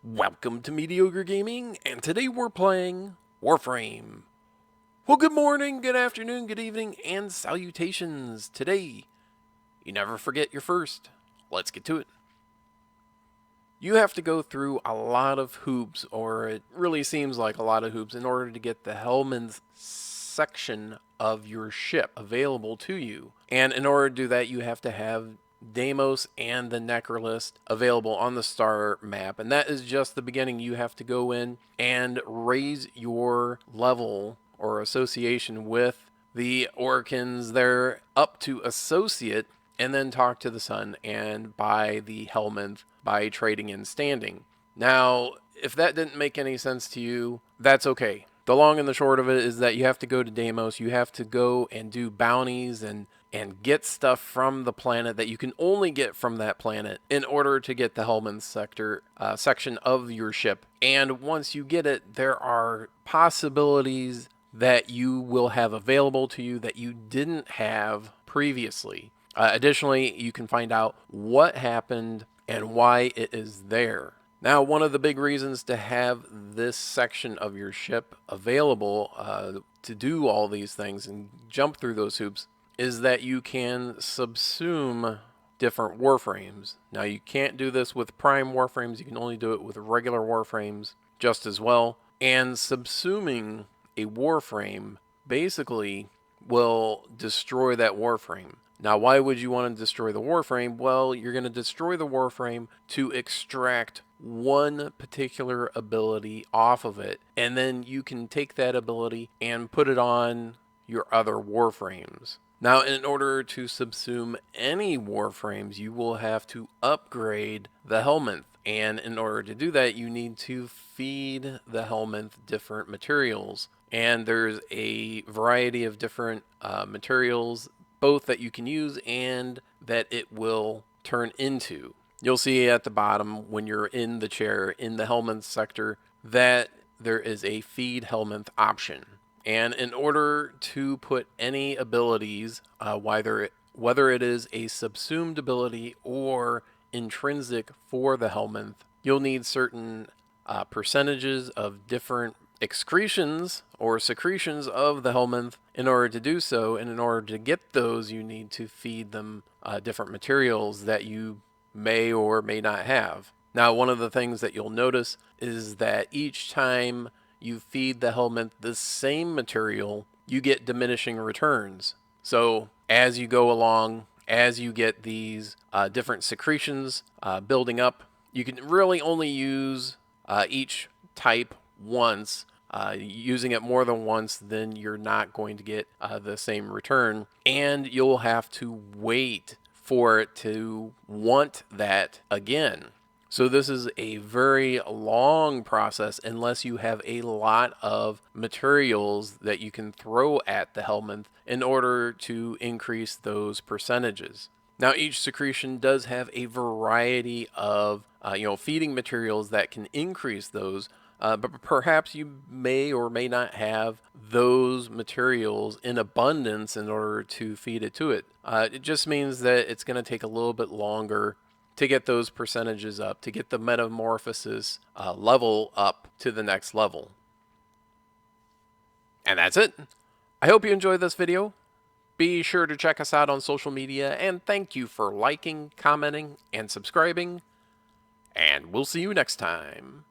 Welcome to Mediocre Gaming, and today we're playing Warframe. Well, good morning, good afternoon, good evening, and salutations. Today, you never forget your first. Let's get to it. You have to go through a lot of hoops, or it really seems like a lot of hoops, in order to get the Helminth section of your ship available to you. And in order to do that, you have to have Deimos and the Necralisk available on the star map, and that is just the beginning. You have to go in and raise your level or association with the Orkans there up to associate, and then talk to the sun and buy the Helminth by trading in standing. Now, if that didn't make any sense to you, that's okay. The long and the short of it is that you have to go to Deimos, you have to go and do bounties and get stuff from the planet that you can only get from that planet in order to get the Helminth section of your ship. And once you get it, there are possibilities that you will have available to you that you didn't have previously. Additionally, you can find out what happened and why it is there. Now, one of the big reasons to have this section of your ship available to do all these things and jump through those hoops is that you can subsume different warframes. Now, you can't do this with prime warframes. You can only do it with regular warframes just as well. And subsuming a warframe basically will destroy that warframe. Now, why would you want to destroy the warframe? Well, you're going to destroy the warframe to extract one particular ability off of it, and then you can take that ability and put it on your other warframes. Now, in order to subsume any warframes, you will have to upgrade the Helminth. And in order to do that, you need to feed the Helminth different materials. And there's a variety of different materials, both that you can use and that it will turn into. You'll see at the bottom when you're in the chair in the Helminth sector that there is a feed Helminth option. And in order to put any abilities, whether it is a subsumed ability or intrinsic for the Helminth, you'll need certain percentages of different excretions or secretions of the Helminth in order to do so. And in order to get those, you need to feed them different materials that you may or may not have. Now, one of the things that you'll notice is that each time you feed the Helminth the same material, you get diminishing returns. So as you go along, as you get these different secretions building up, you can really only use each type once. Using it more than once, then you're not going to get the same return, and you'll have to wait for it to want that again. So this is a very long process unless you have a lot of materials that you can throw at the Helminth in order to increase those percentages. Now, each secretion does have a variety of feeding materials that can increase those, but perhaps you may or may not have those materials in abundance in order to feed it to it. It just means that it's going to take a little bit longer to get those percentages up, to get the metamorphosis level up to the next level. And that's it. I hope you enjoyed this video. Be sure to check us out on social media, and thank you for liking, commenting, and subscribing. And we'll see you next time.